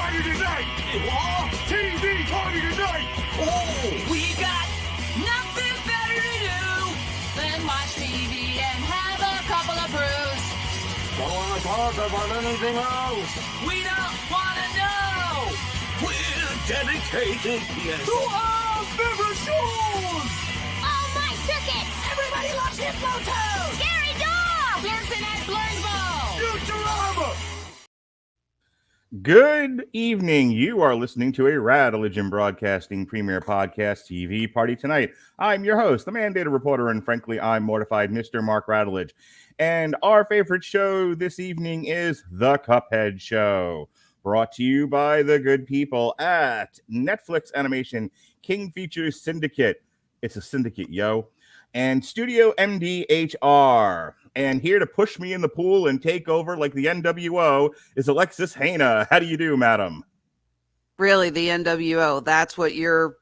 party tonight! TV party tonight! Oh, we got nothing better to do than watch TV and have a couple of brews. Don't want to talk about anything else! We don't want to know! We're dedicated To our favorite shows! Oh, my circuits! Everybody loves Hypnotoad! Scary dog! Blurson at Blursball! Futurama! Good evening. You are listening to a Radulich Broadcasting Premier Podcast TV Party Tonight. I'm your host, the mandated reporter, and frankly, I'm mortified, Mr. Mark Radulich. And our favorite show this evening is The Cuphead Show, brought to you by the good people at Netflix Animation, King Features Syndicate. It's a syndicate, yo. And Studio MDHR. And here to push me in the pool and take over like the NWO is Alexis Hejna. How do you do, madam? Really, the NWO? That's what you're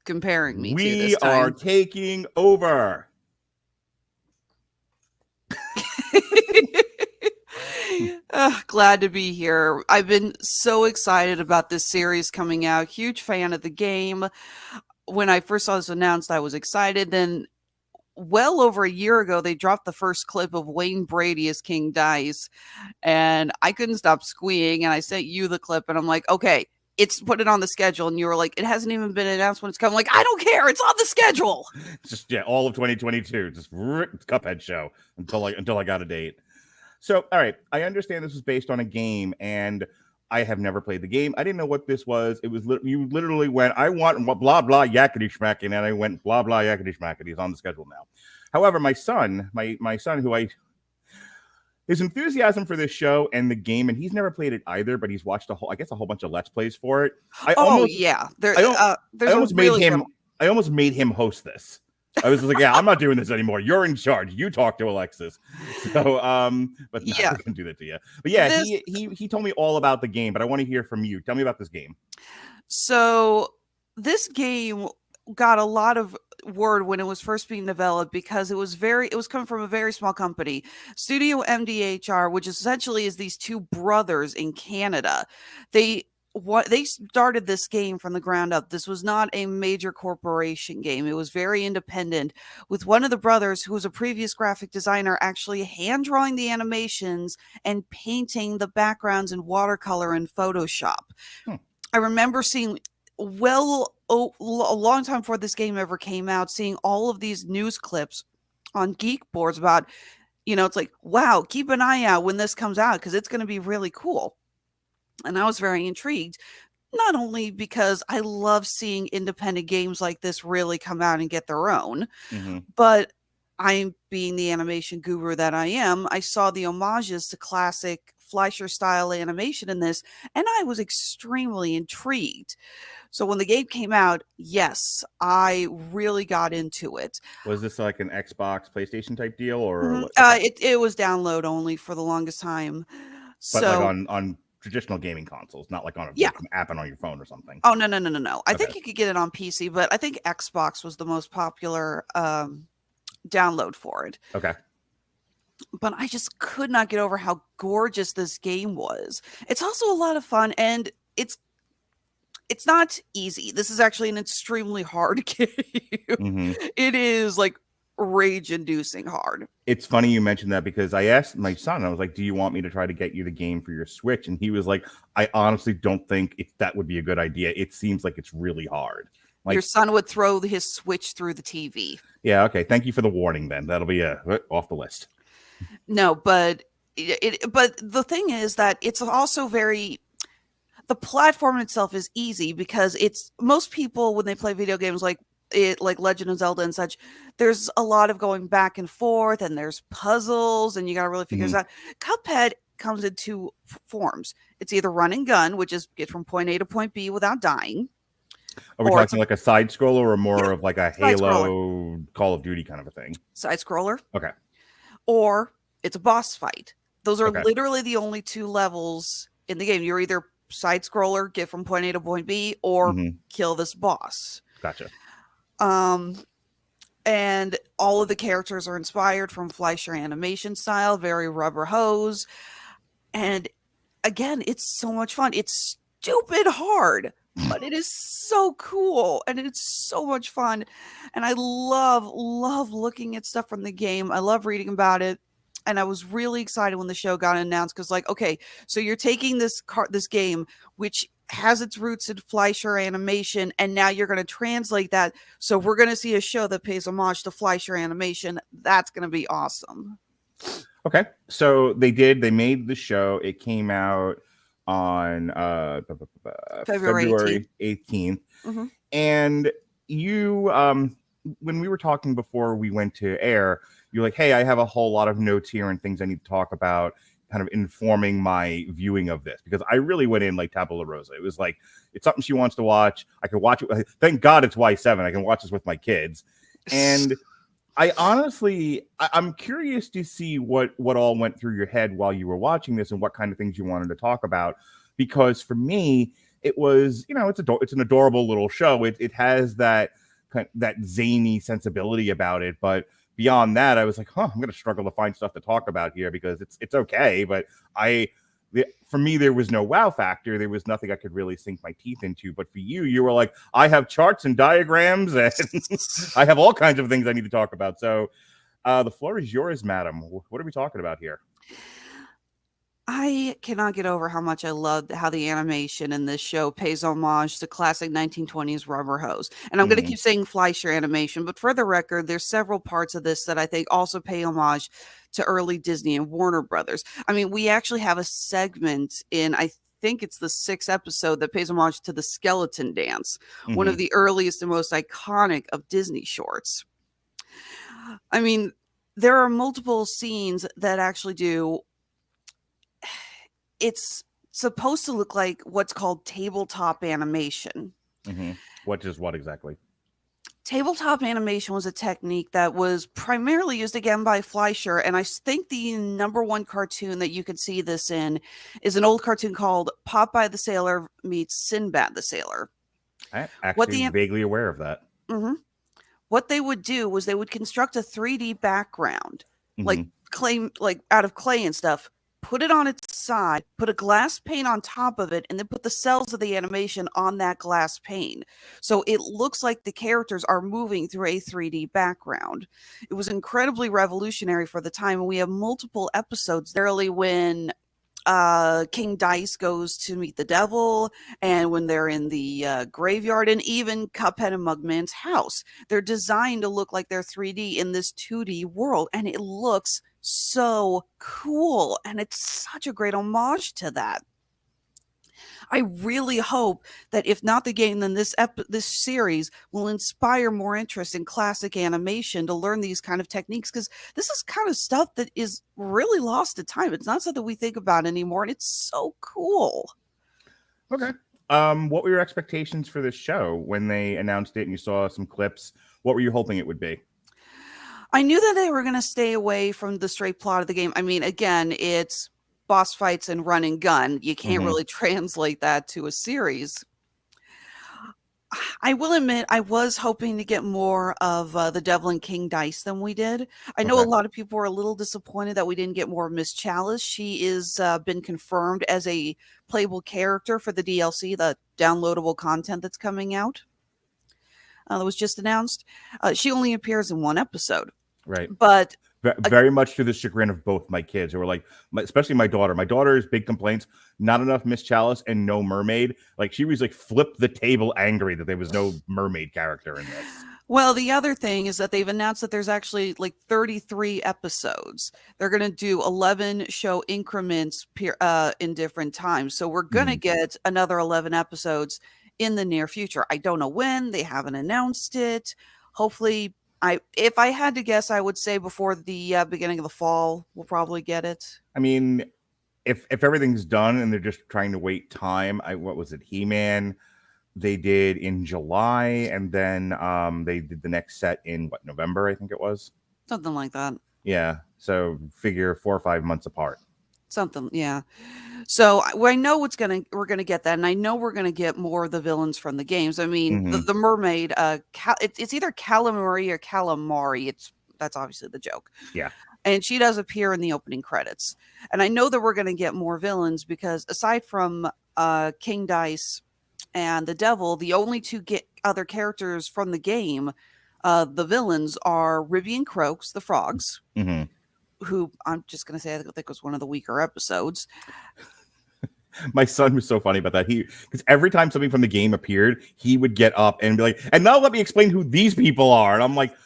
comparing me to this time. We are taking over. Glad to be here. I've been so excited about this series coming out. Huge fan of the game. When I first saw this announced, I was excited. Then well over a year ago, they dropped the first clip of Wayne Brady as King Dice, and I couldn't stop squeeing, and I sent you the clip, and I'm like, okay, it's put it on the schedule, and you were like, it hasn't even been announced when it's coming. Like, I don't care, it's on the schedule. Just all of 2022, just Cuphead Show until I got a date. So, all right, I understand this was based on a game, and I have never played the game. I didn't know what this was. It was you literally went, I want blah blah yakety schmackety, and I went blah blah yakety schmackety. He's on the schedule now. However, my son, who his enthusiasm for this show and the game, and he's never played it either, but he's watched a whole bunch of Let's Plays for it. I almost made him host this. I was like, yeah, I'm not doing this anymore. You're in charge. You talk to Alexis. So, but no, I can do that to you. But yeah, he told me all about the game, but I want to hear from you. Tell me about this game. So this game got a lot of word when it was first being developed because it was coming from a very small company, Studio MDHR, which essentially is these two brothers in Canada. They started this game from the ground up. This was not a major corporation game. It was very independent, with one of the brothers, who was a previous graphic designer, actually hand drawing the animations and painting the backgrounds in watercolor and Photoshop. I remember seeing a long time before this game ever came out, seeing all of these news clips on geek boards about, it's like, wow, keep an eye out when this comes out because it's going to be really cool. And I was very intrigued, not only because I love seeing independent games like this really come out and get their own, but I'm being the animation guru that I am. I saw the homages to classic Fleischer style animation in this, and I was extremely intrigued. So when the game came out, yes, I really got into it. Was this like an Xbox, PlayStation type deal, or it was download only for the longest time? But like on traditional gaming consoles, not like on an app and on your phone or something. Oh, no. I think you could get it on PC, but I think Xbox was the most popular download for it. Okay. But I just could not get over how gorgeous this game was. It's also a lot of fun, and it's not easy. This is actually an extremely hard game. It is like rage-inducing hard. It's funny you mentioned that because I asked my son, I was like, do you want me to try to get you the game for your Switch? And he was like, I honestly don't think that would be a good idea. It seems like it's really hard. Like, your son would throw his Switch through the TV. Yeah, okay. Thank you for the warning then. That'll be off the list. No, but but the thing is that it's also the platform itself is easy because most people, when they play video games like Legend of Zelda and such, there's a lot of going back and forth, and there's puzzles, and you got to really figure this out. Cuphead comes in two forms. It's either run and gun, which is get from point A to point B without dying. Are we talking like a side scroller or more of like a Halo, Call of Duty kind of a thing? Side scroller. Okay. Or it's a boss fight. Those are literally the only two levels in the game. You're either side scroller, get from point A to point B, or kill this boss. Gotcha. And all of the characters are inspired from Fleischer animation style, very rubber hose. And again, it's so much fun. It's stupid hard, but it is so cool and it's so much fun. And I love looking at stuff from the game. I love reading about it. And I was really excited when the show got announced because, like, okay, so you're taking this game, which has its roots in Fleischer animation, and now you're going to translate that. So we're going to see a show that pays homage to Fleischer animation. That's going to be awesome. Okay, so they made the show. It came out on February 18th. Mm-hmm. And you, when we were talking before we went to air, you're like, hey, I have a whole lot of notes here and things I need to talk about, kind of informing my viewing of this, because I really went in like tabula rasa. It was like, it's something she wants to watch. I can watch it. Thank God it's Y7. I can watch this with my kids. And I honestly, I'm curious to see what all went through your head while you were watching this and what kind of things you wanted to talk about. Because for me, it was, it's an adorable little show. It has that zany sensibility about it, but beyond that, I was like, I'm going to struggle to find stuff to talk about here because it's okay. But for me, there was no wow factor. There was nothing I could really sink my teeth into. But for you, you were like, I have charts and diagrams and I have all kinds of things I need to talk about. So the floor is yours, madam. What are we talking about here? I cannot get over how much I loved how the animation in this show pays homage to classic 1920s rubber hose. And I'm going to keep saying Fleischer animation, but for the record, there's several parts of this that I think also pay homage to early Disney and Warner Brothers. I mean, we actually have a segment in, I think it's the 6th episode, that pays homage to the skeleton dance, one of the earliest and most iconic of Disney shorts. I mean, there are multiple scenes that actually do. It's supposed to look like what's called tabletop animation. What is what exactly? Tabletop animation was a technique that was primarily used again by Fleischer, and I think the number one cartoon that you can see this in is an old cartoon called Popeye the Sailor meets Sinbad the Sailor. I'm actually vaguely aware of that. What they would do was they would construct a 3D background, like out of clay and stuff, put it on its side, put a glass pane on top of it, and then put the cells of the animation on that glass pane. So it looks like the characters are moving through a 3D background. It was incredibly revolutionary for the time. And we have multiple episodes early when King Dice goes to meet the devil, and when they're in the graveyard, and even Cuphead and Mugman's house. They're designed to look like they're 3D in this 2D world, and it looks so cool, and it's such a great homage to that. I really hope that if not the game, then this series will inspire more interest in classic animation to learn these kind of techniques, because this is kind of stuff that is really lost to time. It's not something we think about anymore, and it's so cool. Okay. What were your expectations for this show when they announced it and you saw some clips? What were you hoping it would be? I knew that they were going to stay away from the straight plot of the game. I mean, again, it's boss fights and run and gun. You can't really translate that to a series. I will admit, I was hoping to get more of the Devil and King Dice than we did. I know a lot of people were a little disappointed that we didn't get more of Miss Chalice. She is been confirmed as a playable character for the DLC, the downloadable content that's coming out. That was just announced. She only appears in one episode. Right. But very much to the chagrin of both my kids, who were like, especially my daughter. My daughter's big complaints: not enough Miss Chalice and no mermaid. Like, she was like flip the table angry that there was no mermaid character in this. Well, the other thing is that they've announced that there's actually like 33 episodes. They're going to do 11 show increments in different times. So we're going to get another 11 episodes in the near future. I don't know when. They haven't announced it. Hopefully, if I had to guess, I would say before the beginning of the fall, we'll probably get it. I mean, if everything's done and they're just trying to wait time, what was it? He-Man, they did in July, and then they did the next set in November, I think it was. Something like that. Yeah. So figure 4 or 5 months apart. Something, yeah. So I know we're gonna get that, and I know we're gonna get more of the villains from the games. I mean, the mermaid, it's either Calamari or Calamari. That's obviously the joke. Yeah, and she does appear in the opening credits. And I know that we're gonna get more villains because aside from King Dice and the Devil, the only two other characters from the game, the villains, are Ribby and Croaks, the frogs, who I'm just going to say I think was one of the weaker episodes. My son was so funny about that. Because every time something from the game appeared, he would get up and be like, and now let me explain who these people are. And I'm like,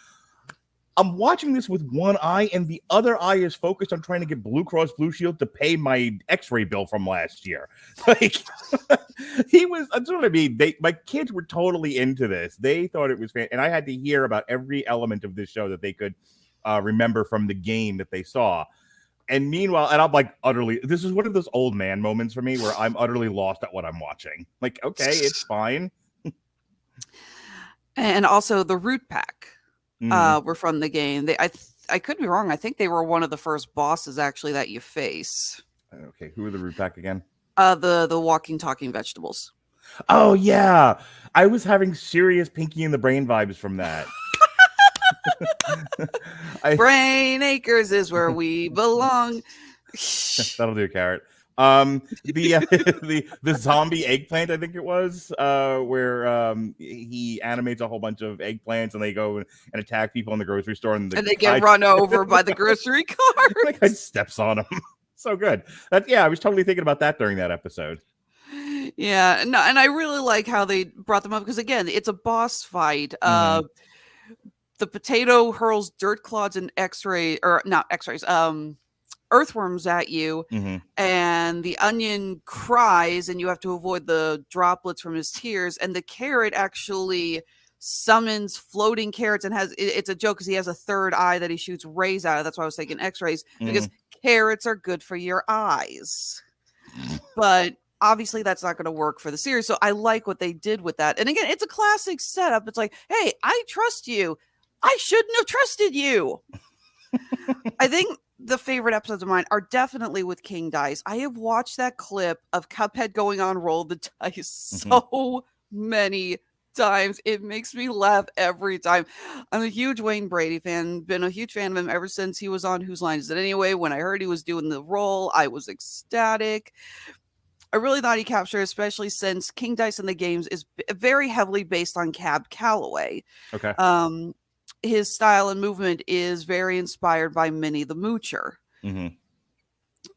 I'm watching this with one eye, and the other eye is focused on trying to get Blue Cross Blue Shield to pay my X-ray bill from last year. Like, that's what I mean. My kids were totally into this. They thought it was fantastic. And I had to hear about every element of this show that they could remember from the game that they saw. And meanwhile, and I'm like this is one of those old man moments for me where I'm utterly lost at what I'm watching. Like, okay, it's fine. And also the Root Pack were from the game. I could be wrong. I think they were one of the first bosses actually that you face. Okay, who are the Root Pack again? The walking, talking vegetables. Oh yeah, I was having serious Pinky and the Brain vibes from that. Brain Acres is where we belong. That'll do, Carrot. The zombie eggplant, I think it was, where he animates a whole bunch of eggplants and they go and attack people in the grocery store, and they get run over by the grocery cart. The guy steps on them. So good. I was totally thinking about that during that episode. Yeah, no, and I really like how they brought them up because again, it's a boss fight. The potato hurls dirt clods and earthworms at you, and the onion cries, and you have to avoid the droplets from his tears. And the carrot actually summons floating carrots and it's a joke because he has a third eye that he shoots rays out of. That's why I was thinking X-rays, because carrots are good for your eyes. But obviously that's not going to work for the series. So I like what they did with that. And again, it's a classic setup. It's like, hey, I trust you. I shouldn't have trusted you. I think the favorite episodes of mine are definitely with King Dice. I have watched that clip of Cuphead going on Roll the Dice so many times. It makes me laugh every time. I'm a huge Wayne Brady fan, been a huge fan of him ever since he was on Whose Line Is It Anyway? When I heard he was doing the role, I was ecstatic. I really thought he captured, especially since King Dice in the games is very heavily based on Cab Calloway. Okay. His style and movement is very inspired by Minnie the Moocher.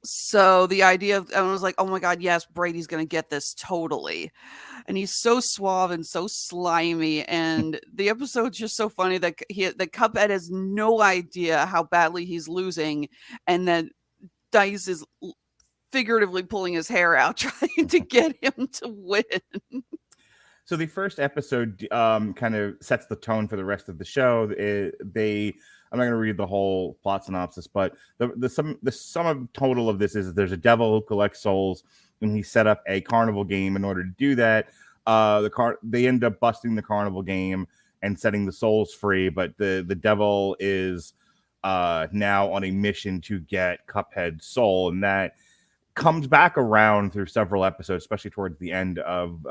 So the idea of, I was like, oh my God, yes, Brady's going to get this totally. And he's so suave and so slimy. And the episode's just so funny that the Cuphead has no idea how badly he's losing. And then Dice is figuratively pulling his hair out, trying to get him to win. So the first episode kind of sets the tone for the rest of the show. I'm not going to read the whole plot synopsis, but the sum of total of this is there's a devil who collects souls, and he set up a carnival game in order to do that. They end up busting the carnival game and setting the souls free, but the devil is now on a mission to get Cuphead's soul, and that comes back around through several episodes, especially towards the end of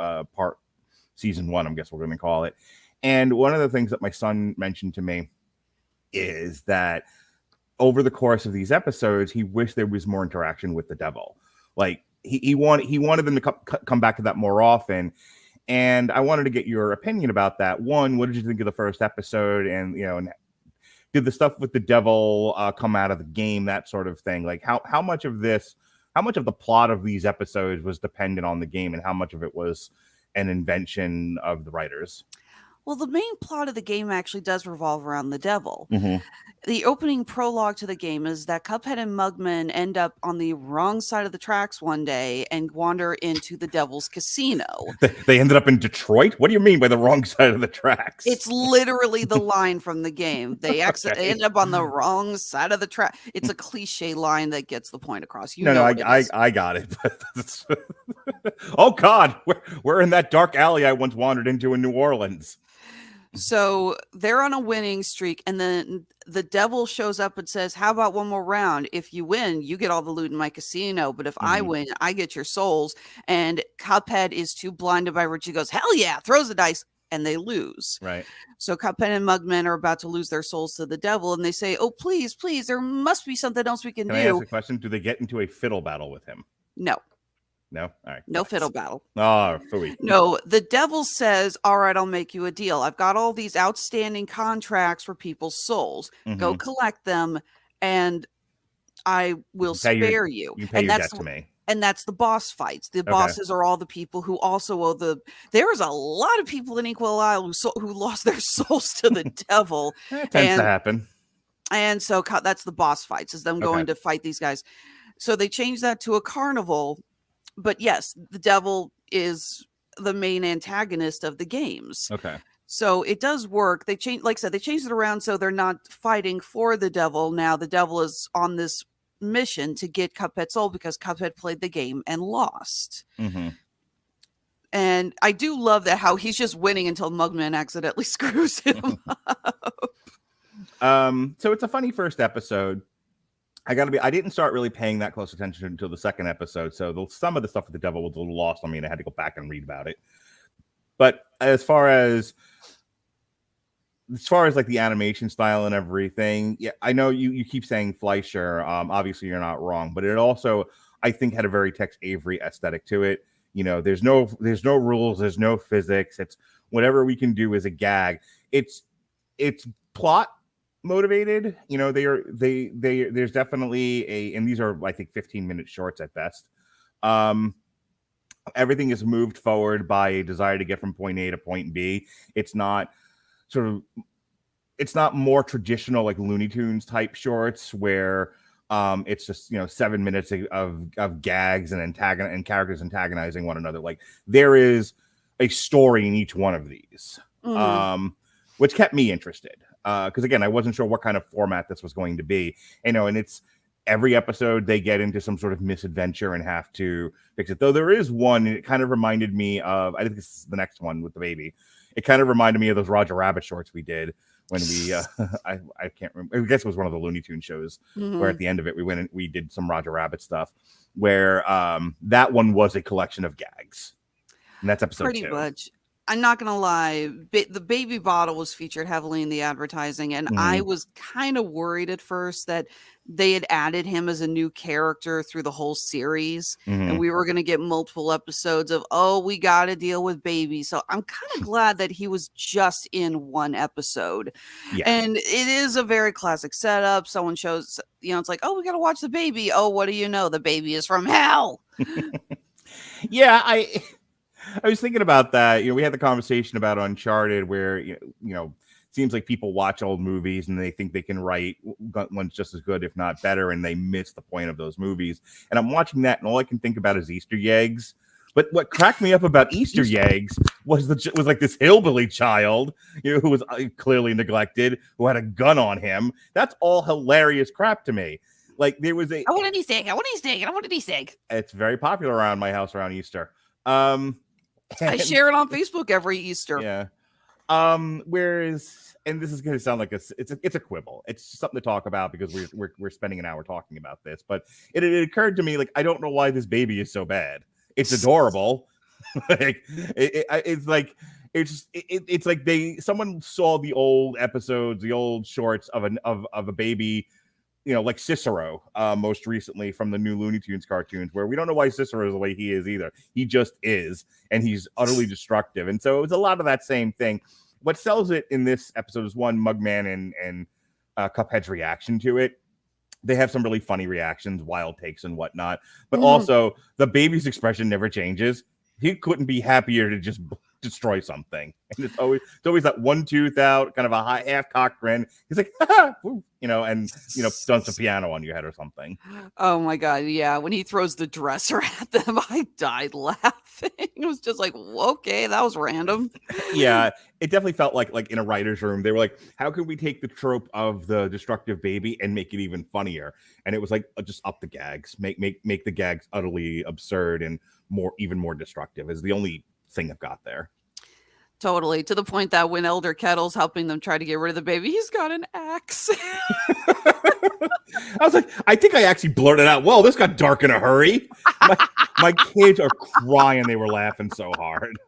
season 1, I guess we're going to call it. And one of the things that my son mentioned to me is that over the course of these episodes, he wished there was more interaction with the devil. Like he wanted them to come back to that more often. And I wanted to get your opinion about that. One, what did you think of the first episode? And and did the stuff with the devil come out of the game? That sort of thing. Like how much of the plot of these episodes was dependent on the game, and how much of it was an invention of the writers? Well, the main plot of the game actually does revolve around the devil. The opening prologue to the game is that Cuphead and Mugman end up on the wrong side of the tracks one day and wander into the devil's casino. They ended up in Detroit? What do you mean by the wrong side of the tracks? It's literally the line from the game. They end up on the wrong side of the track. It's a cliche line that gets the point across. I got it. Oh God, we're in that dark alley I once wandered into in New Orleans. So they're on a winning streak, and then the devil shows up and says, how about one more round? If you win, you get all the loot in my casino, but if I win, I get your souls. And Cuphead is too blinded by rich. He goes, hell yeah, throws the dice, and they lose. Right. So Cuphead and Mugman are about to lose their souls to the devil, and they say, oh, please, there must be something else we can do. Can I ask a question? Do they get into a fiddle battle with him? No. No? All right. No Thanks. fiddle battle. Oh, phooey. No, the devil says, all right, I'll make you a deal. I've got all these outstanding contracts for people's souls. Go collect them, and I will spare you. You can pay your debt to me. And that's the boss fights. The bosses are all the people who also owe there's a lot of people in Equal Isle who lost their souls to the devil. That tends to happen. And so that's the boss fights, is them going to fight these guys. So they changed that to a carnival. But yes, the devil is the main antagonist of the games. Okay. So it does work. They changed, like I said, they changed it around so they're not fighting for the devil. Now the devil is on this mission to get Cuphead's soul because Cuphead played the game and lost. And I do love that how he's just winning until Mugman accidentally screws him up. So it's a funny first episode. I didn't start really paying that close attention until the second episode. So some of the stuff with the devil was a little lost on me, and I had to go back and read about it. But as far as like the animation style and everything, yeah, I know you keep saying Fleischer. Obviously you're not wrong, but it also, I think, had a very Tex Avery aesthetic to it. You know, there's no rules, there's no physics. It's whatever we can do as a gag. It's plot motivated. You know, there's definitely and these are, I think, 15-minute shorts at best. Everything is moved forward by a desire to get from point A to point B. It's not more traditional like Looney Tunes type shorts where it's just 7 minutes of gags and characters antagonizing one another. Like, there is a story in each one of these, which kept me interested. Because again, I wasn't sure what kind of format this was going to be. And it's every episode they get into some sort of misadventure and have to fix it. Though there is one, and it kind of reminded me of, I think this is the next one with the baby. It kind of reminded me of those Roger Rabbit shorts we did when we, I can't remember. I guess it was one of the Looney Tunes shows where at the end of it, we went and we did some Roger Rabbit stuff where that one was a collection of gags. And that's episode 2. Pretty much. I'm not going to lie. The baby bottle was featured heavily in the advertising. And I was kind of worried at first that they had added him as a new character through the whole series. And we were going to get multiple episodes of, we got to deal with baby. So I'm kind of glad that he was just in one episode. Yeah. And it is a very classic setup. Someone shows, it's like, we got to watch the baby. Oh, what do you know? The baby is from hell. Yeah, I was thinking about that. We had the conversation about Uncharted where, it seems like people watch old movies and they think they can write ones just as good, if not better, and they miss the point of those movies. And I'm watching that, and all I can think about is Easter eggs. But what cracked me up about Easter eggs was like this hillbilly child, who was clearly neglected, who had a gun on him. That's all hilarious crap to me. Like, there was I want an Easter egg. I want an Easter egg. It's very popular around my house around Easter. I share it on Facebook every Easter. Yeah. Whereas, and this is going to sound like it's a quibble. It's something to talk about because we're spending an hour talking about this. But it occurred to me, like, I don't know why this baby is so bad. It's adorable. Like, it's like someone saw the old episodes, the old shorts of a baby, like Cicero, most recently from the new Looney Tunes cartoons, where we don't know why Cicero is the way he is either. He just is, and he's utterly destructive. And so it was a lot of that same thing. What sells it in this episode is one, Mugman and Cuphead's reaction to it. They have some really funny reactions, wild takes and whatnot. But also, the baby's expression never changes. He couldn't be happier to just destroy something. And it's always that one tooth out, kind of a high half-cocked grin. He's like, and dumps a piano on your head or something. Oh my God, yeah. When he throws the dresser at them, I died laughing. It was just like, okay, that was random. Yeah, it definitely felt like in a writer's room. They were like, how can we take the trope of the destructive baby and make it even funnier? And it was like, just up the gags. Make the gags utterly absurd and even more destructive is the only thing I've got there. Totally. To the point that when Elder Kettle's helping them try to get rid of the baby, he's got an axe. I was like, I think I actually blurted out, well, this got dark in a hurry. My kids are crying. They were laughing so hard.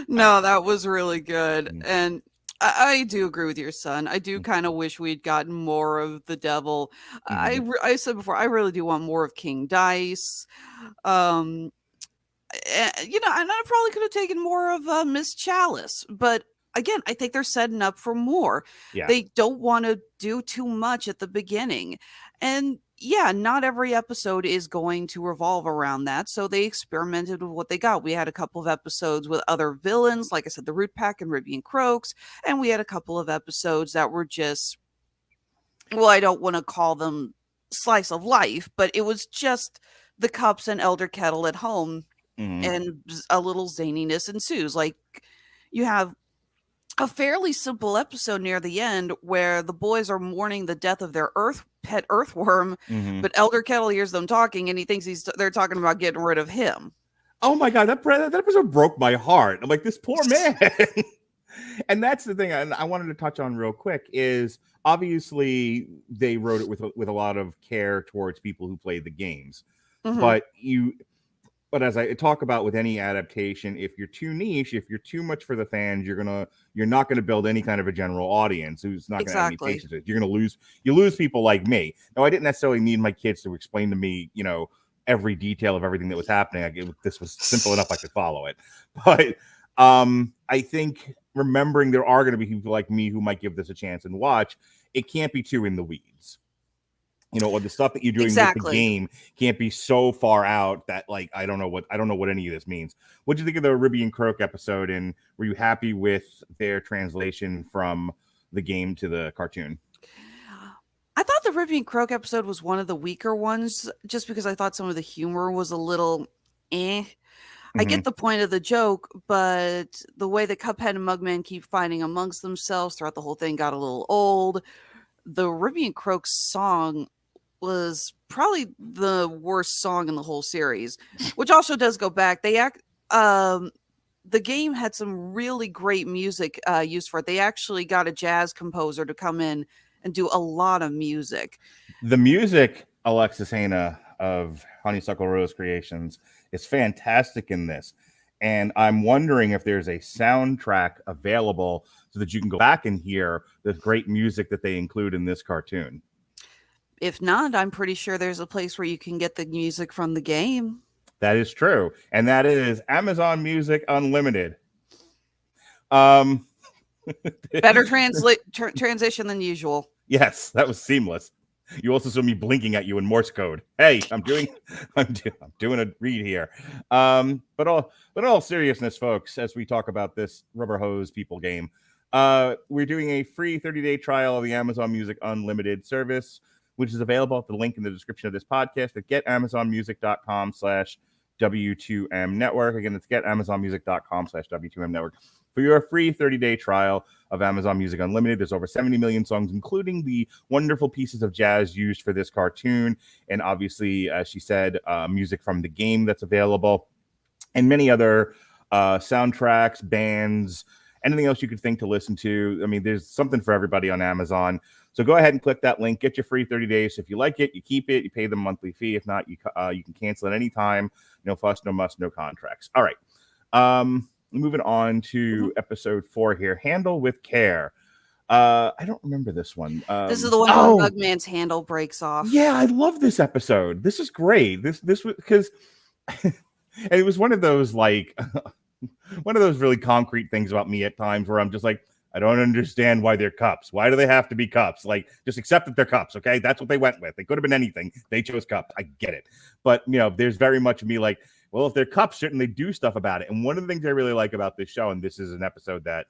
No, that was really good. And I do agree with your son. I do kind of wish we'd gotten more of the devil. I said before, I really do want more of King Dice. And I probably could have taken more of Miss Chalice, but again, I think they're setting up for more. Yeah. They don't want to do too much at the beginning. And yeah, not every episode is going to revolve around that. So they experimented with what they got. We had a couple of episodes with other villains, like I said, the Root Pack and Ribby and Croaks. And we had a couple of episodes that were just, well, I don't want to call them slice of life, but it was just the Cups and Elder Kettle at home. And a little zaniness ensues. Like, you have a fairly simple episode near the end where the boys are mourning the death of their pet earthworm, but Elder Kettle hears them talking and he thinks they're talking about getting rid of him. Oh my God, that episode broke my heart. I'm like, this poor man. And that's the thing I wanted to touch on real quick is obviously they wrote it with a lot of care towards people who play the games. But as I talk about with any adaptation, if you're too niche, if you're too much for the fans, you're not gonna build any kind of a general audience who's not gonna have any patience with it. You're gonna lose people like me. Now, I didn't necessarily need my kids to explain to me, every detail of everything that was happening. This was simple enough I could follow it. But I think remembering there are gonna be people like me who might give this a chance and watch, it can't be too in the weeds. Or the stuff that you're doing with the game can't be so far out that I don't know what any of this means. What did you think of the Ribby and Croak episode, and were you happy with their translation from the game to the cartoon? I thought the Ribby and Croak episode was one of the weaker ones, just because I thought some of the humor was a little I get the point of the joke, but the way that Cuphead and Mugman keep fighting amongst themselves throughout the whole thing got a little old. The Ribby and Croak song was probably the worst song in the whole series, which also does go back. The game had some really great music used for it. They actually got a jazz composer to come in and do a lot of music. The music, Alexis Hejna of Honeysuckle Rose Creations, is fantastic in this. And I'm wondering if there's a soundtrack available so that you can go back and hear the great music that they include in this cartoon. If not, I'm pretty sure there's a place where you can get the music from the game. That is true. And that is Amazon Music Unlimited. Better transition than usual. Yes, that was seamless. You also saw me blinking at you in Morse code. Hey, I'm doing a read here. But in all seriousness, folks, as we talk about this rubber hose people game, we're doing a free 30-day trial of the Amazon Music Unlimited service, which is available at the link in the description of this podcast at getamazonmusic.com/W2M network. Again, it's getamazonmusic.com/W2M network. For your free 30-day trial of Amazon Music Unlimited, there's over 70 million songs, including the wonderful pieces of jazz used for this cartoon. And obviously, as she said, music from the game that's available, and many other soundtracks, bands, anything else you could think to listen to. I mean, there's something for everybody on Amazon. So go ahead and click that link. Get your free 30 days. If you like it, you keep it. You pay the monthly fee. If not, you can cancel at any time. No fuss, no muss, no contracts. All right. Moving on to episode 4 here. Handle with care. I don't remember this one. This is the one where Bugman's handle breaks off. Yeah, I love this episode. This is great. This was because and it was one of those one of those really concrete things about me at times where I'm just like, I don't understand why they're cups. Why do they have to be cups? Just accept that they're cups, okay? That's what they went with. They could have been anything. They chose cup. I get it. But, there's very much me like, well, if they're cups, shouldn't they do stuff about it? And one of the things I really like about this show, and this is an episode that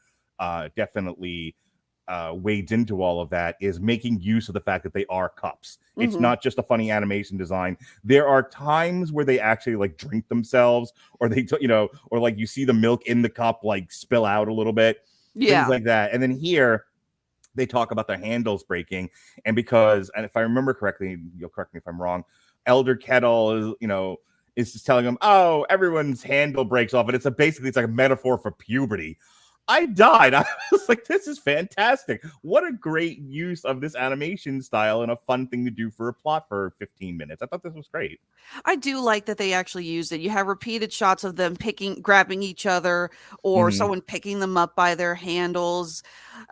definitely wades into all of that, is making use of the fact that they are cups. It's not just a funny animation design. There are times where they actually drink themselves, or they, or you see the milk in the cup spill out a little bit. Yeah, things like that. And then here they talk about their handles breaking, and if I remember correctly, you'll correct me if I'm wrong, Elder Kettle is just telling them, oh, everyone's handle breaks off, and it's like a metaphor for puberty. I died. I was like, this is fantastic. What a great use of this animation style and a fun thing to do for a plot for 15 minutes. I thought this was great. I do like that they actually used it. You have repeated shots of them grabbing each other, or someone picking them up by their handles.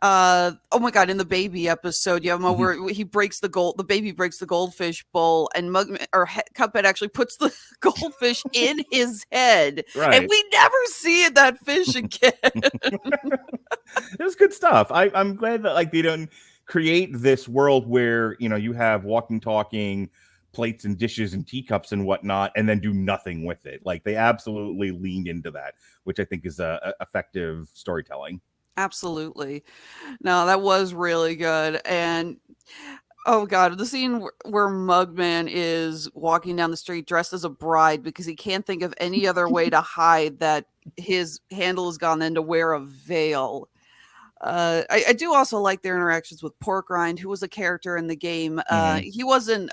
Oh my god, in the baby episode, you have a where he breaks the baby breaks the goldfish bowl, and Cuphead actually puts the goldfish in his head, Right. and we never see that fish again. It was good stuff. I'm glad that like they don't create this world where you have walking, talking plates and dishes and teacups and whatnot, and then do nothing with it. Like they absolutely leaned into that, which I think is effective storytelling. Absolutely. No, that was really good. And oh god, the scene where Mugman is walking down the street dressed as a bride because he can't think of any other way to hide that his handle has gone in to wear a veil. I do also like their interactions with Porkrind, who was a character in the game. He wasn't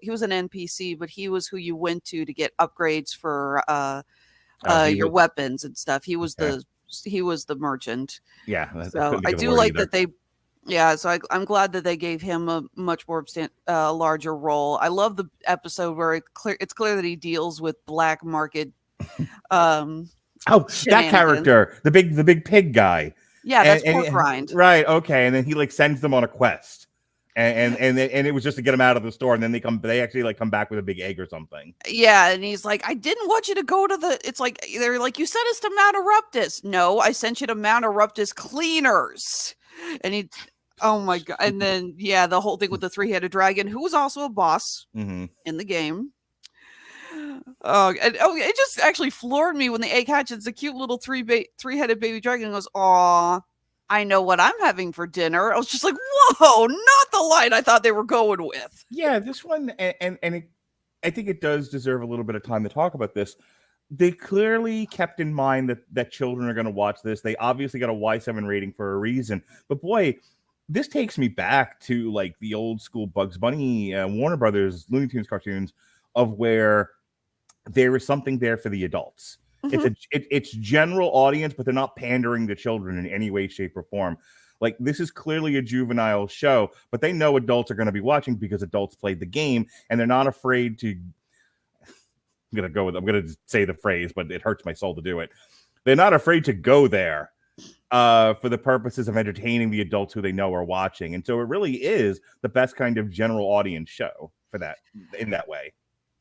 he was an NPC, but he was who you went to get upgrades for your weapons and stuff. He was the merchant. Yeah. So I do like that they. Yeah, so I'm glad that they gave him a much more larger role. I love the episode where it's clear that he deals with black market. That character, the big pig guy. Yeah, that's Porkrind. Right. Okay, and then he like sends them on a quest. And it was just to get them out of the store, and then they actually come back with a big egg or something. Yeah, and he's like, I didn't want you to go to it's like they're like, you sent us to Mount Eruptus. No, I sent you to Mount Eruptus cleaners. And oh my god. And then the whole thing with the three-headed dragon, who was also a boss in the game. It just actually floored me when the egg hatches the cute little three-headed baby dragon and goes, "Aw, I know what I'm having for dinner." I was just like, whoa, not the line I thought they were going with. Yeah, this one, I think it does deserve a little bit of time to talk about this. They clearly kept in mind that children are going to watch this. They obviously got a Y7 rating for a reason. But boy, this takes me back to like the old school Bugs Bunny, Warner Brothers, Looney Tunes cartoons, of where there is something there for the adults. It's general audience, but they're not pandering to children in any way, shape, or form. Like this is clearly a juvenile show, but they know adults are going to be watching because adults played the game, and they're not afraid to. I'm going to say the phrase, but it hurts my soul to do it. They're not afraid to go there for the purposes of entertaining the adults who they know are watching, and so it really is the best kind of general audience show for that in that way.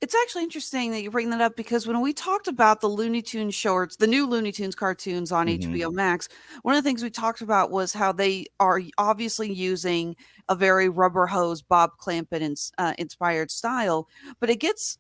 It's actually interesting that you bring that up because when we talked about the Looney Tunes shorts, the new Looney Tunes cartoons on HBO Max, one of the things we talked about was how they are obviously using a very rubber hose, Bob Clampett inspired style, but it gets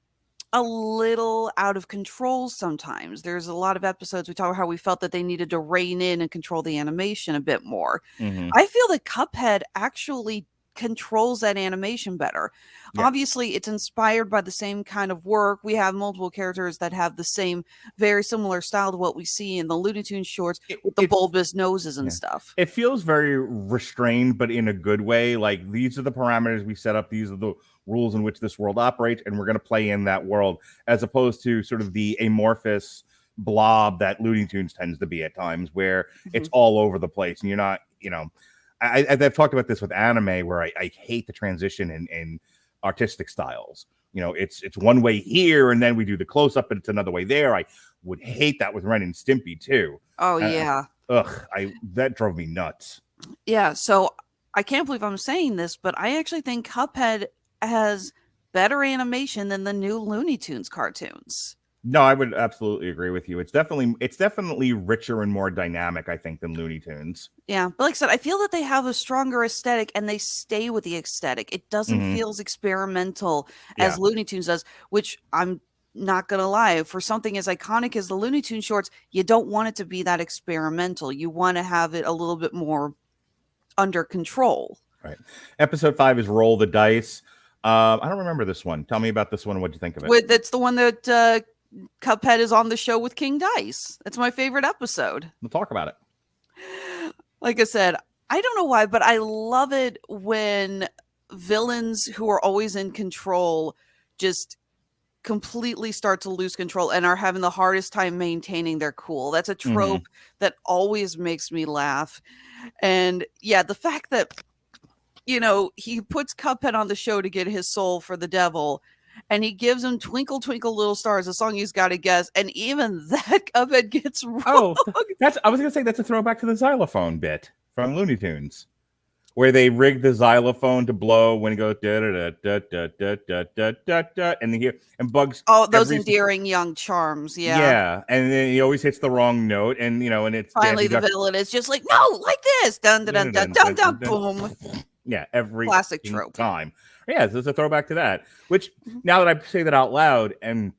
a little out of control sometimes. There's a lot of episodes we talk about how we felt that they needed to rein in and control the animation a bit more. I feel that Cuphead actually controls that animation better. Yeah. Obviously, it's inspired by the same kind of work. We have multiple characters that have the same, very similar style to what we see in the Looney Tunes shorts with the bulbous noses and stuff. It feels very restrained, but in a good way. Like, these are the parameters we set up. These are the rules in which this world operates, and we're going to play in that world, as opposed to sort of the amorphous blob that Looney Tunes tends to be at times, where it's all over the place, and you're not, I've talked about this with anime, where I hate the transition in artistic styles. It's one way here, and then we do the close up, and it's another way there. I would hate that with Ren and Stimpy too. Oh yeah. That drove me nuts. Yeah. So I can't believe I'm saying this, but I actually think Cuphead has better animation than the new Looney Tunes cartoons. No, I would absolutely agree with you. It's definitely richer and more dynamic, I think, than Looney Tunes. Yeah, but like I said, I feel that they have a stronger aesthetic, and they stay with the aesthetic. It doesn't feel as experimental as Looney Tunes does, which I'm not going to lie. For something as iconic as the Looney Tunes shorts, you don't want it to be that experimental. You want to have it a little bit more under control. Right. Episode 5 is Roll the Dice. I don't remember this one. Tell me about this one. What'd you think of it? That's the one that Cuphead is on the show with King Dice. That's my favorite episode. We'll talk about it. Like I said, I don't know why, but I love it when villains who are always in control just completely start to lose control and are having the hardest time maintaining their cool. That's a trope that always makes me laugh. And yeah, the fact that, he puts Cuphead on the show to get his soul for the devil, and he gives him Twinkle Twinkle Little Stars, a song he's got to guess, and even that Cuphead gets wrong. I was gonna say that's a throwback to the xylophone bit from Looney Tunes, where they rig the xylophone to blow when it goes da da da da da da da da da, and they hear and Bugs. Oh, those endearing young charms. Yeah. Yeah, and then he always hits the wrong note, and and it's finally the villain is just like, no, like this, dun dun dun dun dun, boom. Yeah, every classic trope time. Yeah, so it's a throwback to that. Which now that I say that out loud, and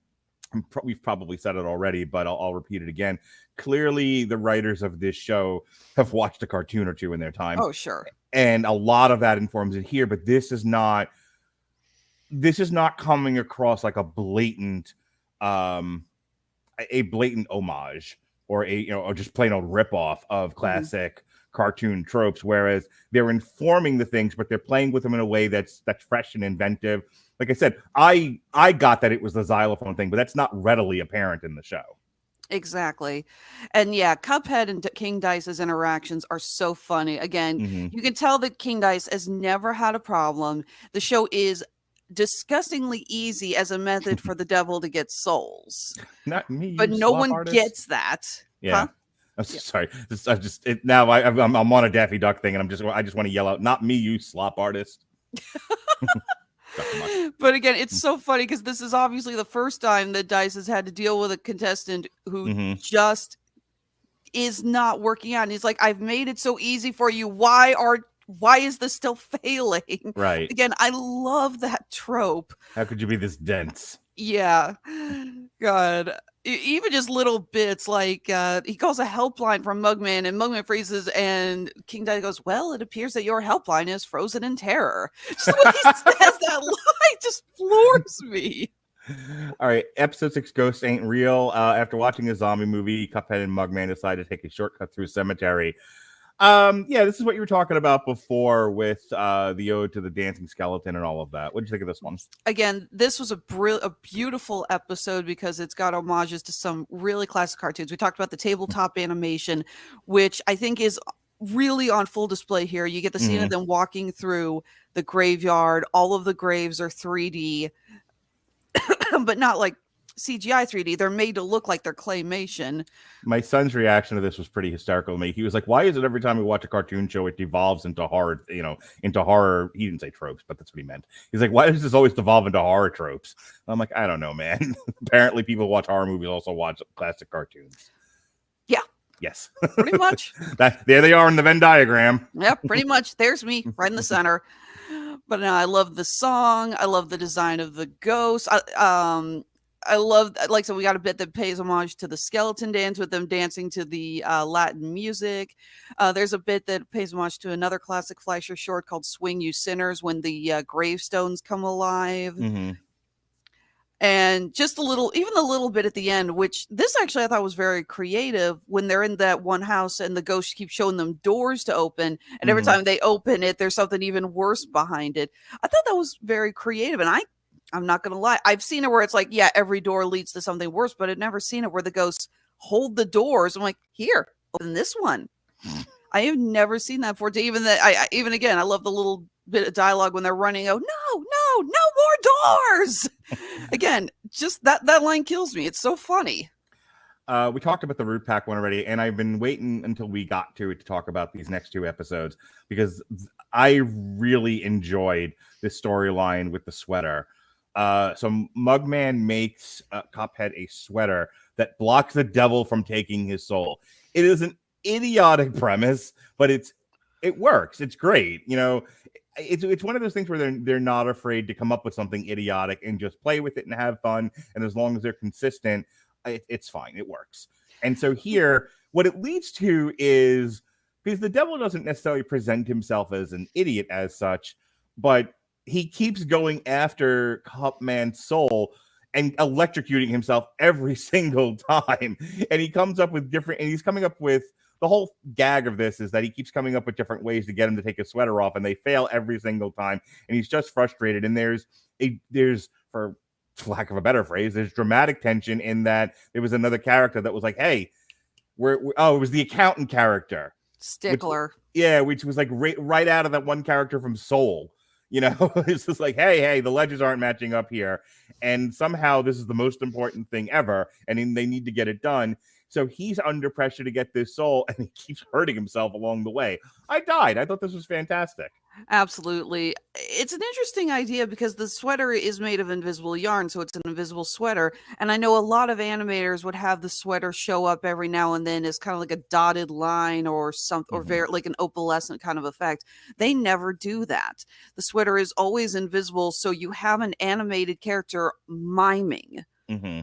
we've probably said it already, but I'll repeat it again. Clearly, the writers of this show have watched a cartoon or two in their time. Oh, sure. And a lot of that informs it here, but this is not coming across like a blatant homage or or just plain old ripoff of classic cartoon tropes, whereas they're informing the things, but they're playing with them in a way that's fresh and inventive. Like I said, I got that it was the xylophone thing, but that's not readily apparent in the show. Exactly. And yeah, Cuphead and King Dice's interactions are so funny. Again, you can tell that King Dice has never had a problem. The show is disgustingly easy as a method for the devil to get souls. Not me, but no one gets that. Yeah. Huh? I'm sorry. I'm on a Daffy Duck thing, and I just want to yell out, "Not me, you slop artist." But again, it's so funny because this is obviously the first time that Dice has had to deal with a contestant who just is not working out. And he's like, I've made it so easy for you. Why is this still failing? Right. Again, I love that trope. How could you be this dense? Yeah. God. Even just little bits like he calls a helpline from Mugman, and Mugman freezes, and King Dice goes, well, it appears that your helpline is frozen in terror. Just the way he says that line just floors me. All right, episode 6, Ghosts Ain't Real. After watching a zombie movie, Cuphead and Mugman decided to take a shortcut through a cemetery. Yeah, this is what you were talking about before with the ode to the dancing skeleton and all of that. What did you think of this one? Again, this was a beautiful episode because it's got homages to some really classic cartoons. We talked about the tabletop animation, which I think is really on full display here. You get the scene of them walking through the graveyard. All of the graves are 3D, but not like CGI 3D. They're made to look like they're claymation. My son's reaction to this was pretty hysterical to me. He was like, why is it every time we watch a cartoon show it devolves into horror, into horror? He didn't say tropes, but that's what he meant. He's like, why does this always devolve into horror tropes? I'm like, I don't know, man. Apparently people watch horror movies also watch classic cartoons. Yeah. Yes. Pretty much. There they are in the Venn diagram. Yep, pretty much. There's me right in the center. But I love the song. I love the design of the ghost. I love, like, so we got a bit that pays homage to the skeleton dance with them dancing to the Latin music. There's a bit that pays homage to another classic Fleischer short called Swing You Sinners when the gravestones come alive. And just even the little bit at the end, which this actually I thought was very creative when they're in that one house and the ghost keeps showing them doors to open. And every time they open it, there's something even worse behind it. I thought that was very creative. And I'm not going to lie. I've seen it where it's like, yeah, every door leads to something worse, but I've never seen it where the ghosts hold the doors. I'm like, here, open this one. I have never seen that before. Even again, I love the little bit of dialogue when they're running. Oh, no more doors. Again, just that line kills me. It's so funny. We talked about the Root Pack one already, and I've been waiting until we got to it to talk about these next two episodes because I really enjoyed this storyline with the sweater. So Mugman makes Cuphead a sweater that blocks the devil from taking his soul. It is an idiotic premise, but it works. It's great. It's one of those things where they're not afraid to come up with something idiotic and just play with it and have fun. And as long as they're consistent, it's fine. It works. And so here, what it leads to is because the devil doesn't necessarily present himself as an idiot as such, but he keeps going after Cupman's soul and electrocuting himself every single time. And he's coming up with the whole gag of this is that he keeps coming up with different ways to get him to take his sweater off, and they fail every single time. And he's just frustrated. And there's for lack of a better phrase, there's dramatic tension in that there was another character that was like, hey, it was the accountant character. Stickler. Which was like right out of that one character from Soul. It's just like, hey, the ledgers aren't matching up here. And somehow this is the most important thing ever. And they need to get it done. So he's under pressure to get this soul, and he keeps hurting himself along the way. I died. I thought this was fantastic. Absolutely. It's an interesting idea because the sweater is made of invisible yarn, so it's an invisible sweater. And I know a lot of animators would have the sweater show up every now and then as kind of like a dotted line or something, or very like an opalescent kind of effect. They never do that. The sweater is always invisible, so you have an animated character miming. Mm-hmm.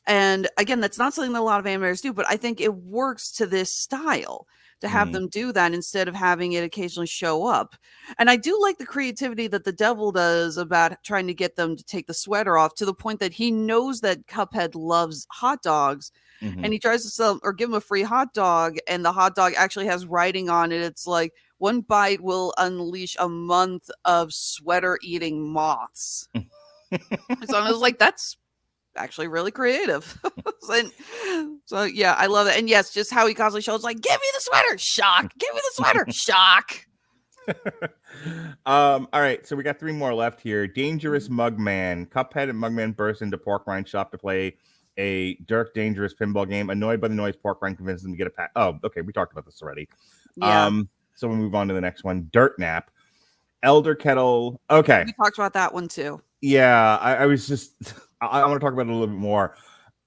And again, that's not something that a lot of animators do, but I think it works to this style to have them do that instead of having it occasionally show up. And I do like the creativity that the devil does about trying to get them to take the sweater off, to the point that he knows that Cuphead loves hot dogs, and he tries to sell or give him a free hot dog, and the hot dog actually has writing on it. It's like, one bite will unleash a month of sweater eating moths. So I was like, that's actually really creative. so yeah, I love it. And yes, just how he constantly shows like, give me the sweater, shock, give me the sweater, shock. All right, so we got 3 more left here. Dangerous Mugman. Cuphead and Mugman burst into Pork Rind shop to play a Dirk Dangerous pinball game. Annoyed by the noise, Pork Rind convinces them to get a pack. Oh, okay, we talked about this already. Yeah. So we'll move on to the next one. Dirt Nap. Elder Kettle. Okay. We talked about that one too. Yeah, I was just, I want to talk about it a little bit more.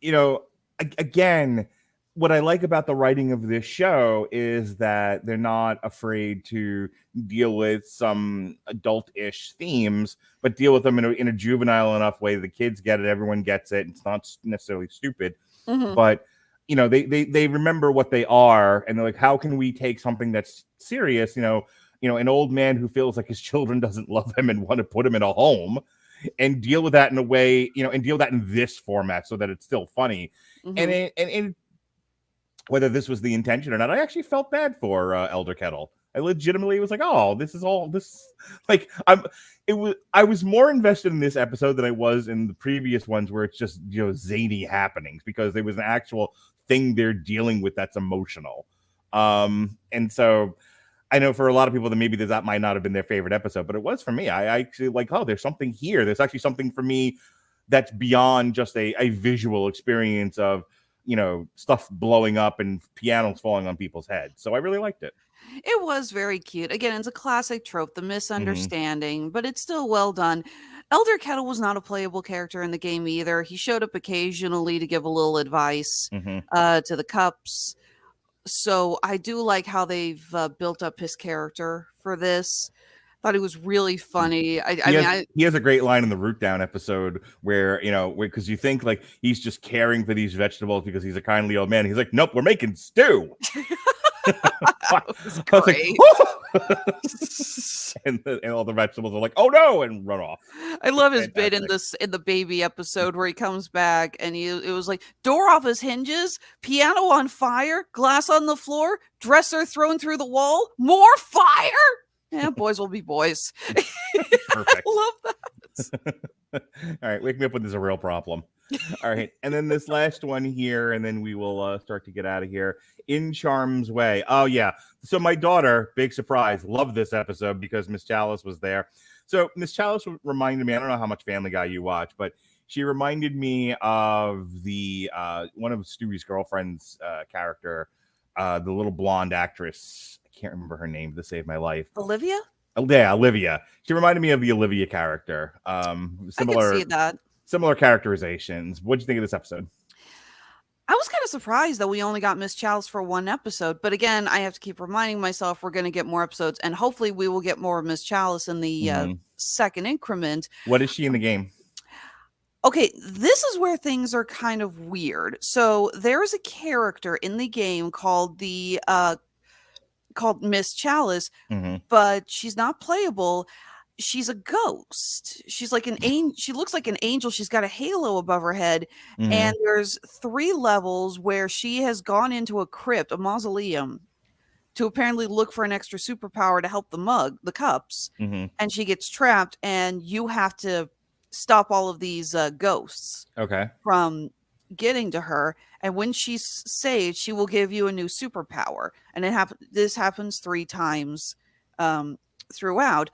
You know, again, what I like about the writing of this show is that they're not afraid to deal with some adult-ish themes, but deal with them in a juvenile enough way. The kids get it, everyone gets it. It's not necessarily stupid, but you know, they remember what they are, and they're like, how can we take something that's serious? You know, an old man who feels like his children doesn't love him and want to put him in a home, and deal with that in a way, you know, and deal with that in this format so that it's still funny. And whether this was the intention or not, I actually felt bad for Elder Kettle. I legitimately was like, oh, this is all this, like, I was more invested in this episode than I was in the previous ones where it's just, you know, zany happenings, because there was an actual thing they're dealing with that's emotional. And so I know for a lot of people that maybe that might not have been their favorite episode, but it was for me. I actually like, oh, there's something here. There's actually something for me that's beyond just a visual experience of, you know, stuff blowing up and pianos falling on people's heads. So I really liked it. It was very cute. Again, it's a classic trope, the misunderstanding, but it's still well done. Elder Kettle was not a playable character in the game either. He showed up occasionally to give a little advice to the Cups. So I do like how they've built up his character for this. Thought he was really funny. He has a great line in the Root Down episode where, you know, because you think like he's just caring for these vegetables because he's a kindly old man. He's like, nope, we're making stew. Great. And all the vegetables are like, oh no, and run off. I love his bit in the baby episode where he comes back and it was like, door off his hinges, piano on fire, glass on the floor, dresser thrown through the wall, more fire. Yeah, boys will be boys. Perfect. I love that. All right, wake me up when there's a real problem. All right, and then this last one here, and then we will start to get out of here. In Charm's Way. Oh yeah. So my daughter, big surprise, loved this episode because Miss Chalice was there. So Miss Chalice reminded me, I don't know how much Family Guy you watch, but she reminded me of the one of Stewie's girlfriend's character, the little blonde actress. I can't remember her name to save my life. Olivia? Oh, yeah, Olivia. She reminded me of the Olivia character. Similar, I can see that. Similar characterizations. What'd you think of this episode? I was kind of surprised that we only got Miss Chalice for one episode. But again, I have to keep reminding myself we're going to get more episodes. And hopefully we will get more of Miss Chalice in the second increment. What is she in the game? Okay, this is where things are kind of weird. So there's a character in the game called called Miss Chalice, but she's not playable. She's a ghost. She's like an angel. She looks like an angel. She's got a halo above her head. And there's 3 levels where she has gone into a crypt, a mausoleum, to apparently look for an extra superpower to help the Cups. And she gets trapped, and you have to stop all of these ghosts from getting to her. And when she's saved, she will give you a new superpower. And this happens 3 times throughout.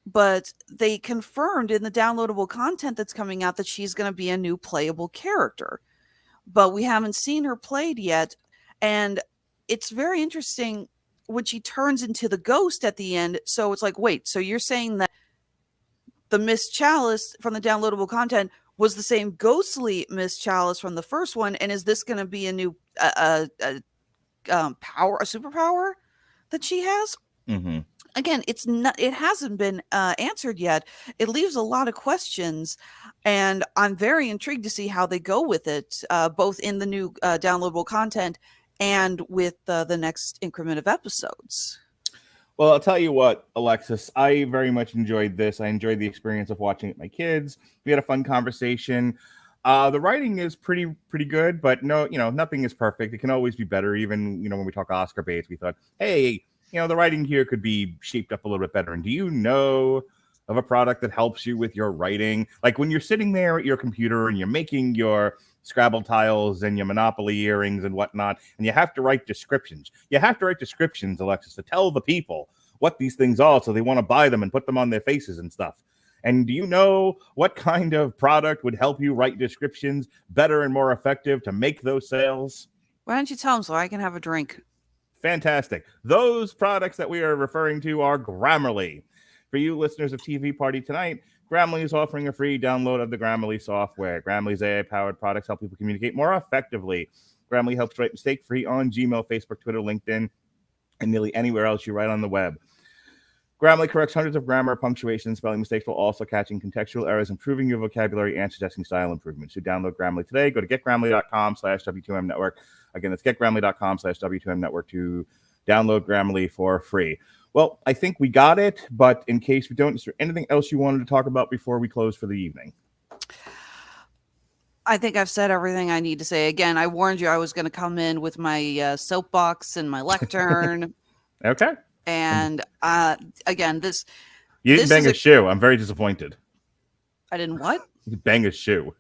But they confirmed in the downloadable content that's coming out that she's going to be a new playable character. But we haven't seen her played yet. And it's very interesting when she turns into the ghost at the end. So it's like, wait, so you're saying that the Miss Chalice from the downloadable content was the same ghostly Miss Chalice from the first one, and is this going to be a new power, a superpower that she has? Mm-hmm. Again, it's not. It hasn't been answered yet. It leaves a lot of questions, and I'm very intrigued to see how they go with it, both in the new downloadable content and with the next increment of episodes. Well, I'll tell you what, Alexis, I very much enjoyed this. I enjoyed the experience of watching it with my kids. We had a fun conversation. The writing is pretty good, but no, nothing is perfect. It can always be better. Even, when we talk Oscar baits, we thought, hey, the writing here could be shaped up a little bit better. And do you know of a product that helps you with your writing? Like when you're sitting there at your computer and you're making your Scrabble tiles and your Monopoly earrings and whatnot, and you have to write descriptions. You have to write descriptions, Alexis, to tell the people what these things are so they want to buy them and put them on their faces and stuff. And do you know what kind of product would help you write descriptions better and more effective to make those sales? Why don't you tell them so I can have a drink? Fantastic. Those products that we are referring to are Grammarly. For you listeners of TV Party Tonight, Grammarly is offering a free download of the Grammarly software. Grammarly's AI-powered products help people communicate more effectively. Grammarly helps write mistake-free on Gmail, Facebook, Twitter, LinkedIn, and nearly anywhere else you write on the web. Grammarly corrects hundreds of grammar, punctuation, and spelling mistakes while also catching contextual errors, improving your vocabulary, and suggesting style improvements. To download Grammarly today, go to getgrammarly.com/W2M Network. Again, that's getgrammarly.com/W2M Network to download Grammarly for free. Well, I think we got it, but in case we don't, is there anything else you wanted to talk about before we close for the evening? I think I've said everything I need to say. Again, I warned you I was going to come in with my soapbox and my lectern. Okay. And again, this... You didn't bang a shoe. I'm very disappointed. I didn't what? You bang a shoe.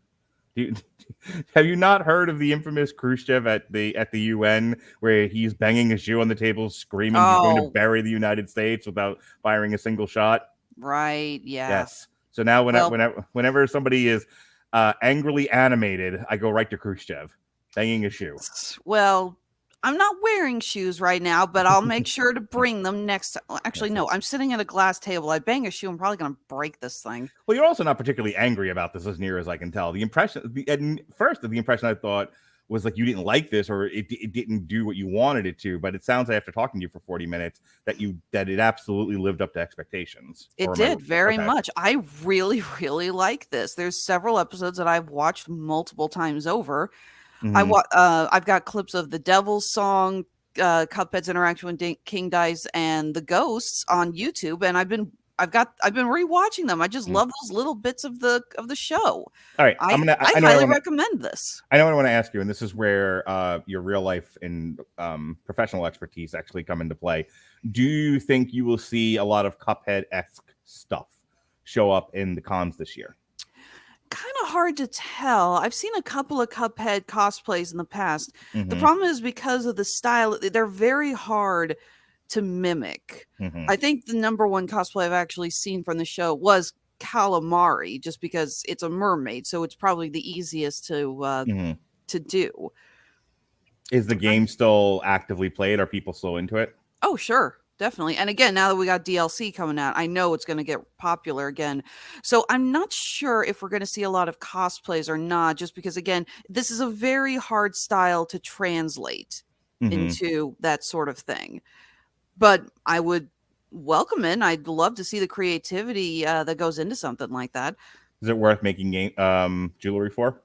Have you not heard of the infamous Khrushchev at the UN where he's banging a shoe on the table, screaming he's going to bury the United States without firing a single shot? Right. Yeah. Yes. So now whenever somebody is angrily animated, I go right to Khrushchev banging a shoe. Well, I'm not wearing shoes right now, but I'll make sure to bring them next time. Actually, no, I'm sitting at a glass table. I bang a shoe, I'm probably going to break this thing. Well, you're also not particularly angry about this, as near as I can tell. The impression I thought was like you didn't like this, or it didn't do what you wanted it to. But it sounds like after talking to you for 40 minutes that it absolutely lived up to expectations. It did very much. I really, really like this. There's several episodes that I've watched multiple times over. Mm-hmm. I've got clips of the Devil's Song, Cuphead's interaction with King Dice, and the Ghosts on YouTube, and I've been rewatching them. I just love those little bits of the show. All right, I highly recommend this. I know what I want to ask you, and this is where your real life and professional expertise actually come into play. Do you think you will see a lot of Cuphead-esque stuff show up in the cons this year? Kind of hard to tell. I've seen a couple of Cuphead cosplays in the past. Mm-hmm. The problem is because of the style, they're very hard to mimic. Mm-hmm. I think the number one cosplay I've actually seen from the show was Calamari, just because it's a mermaid, so it's probably the easiest to do. Is the game still actively played? Are people still into it? Oh, sure. Definitely. And again, now that we got DLC coming out, I know it's going to get popular again. So I'm not sure if we're going to see a lot of cosplays or not, just because, again, this is a very hard style to translate into that sort of thing. But I would welcome it. I'd love to see the creativity that goes into something like that. Is it worth making jewelry for?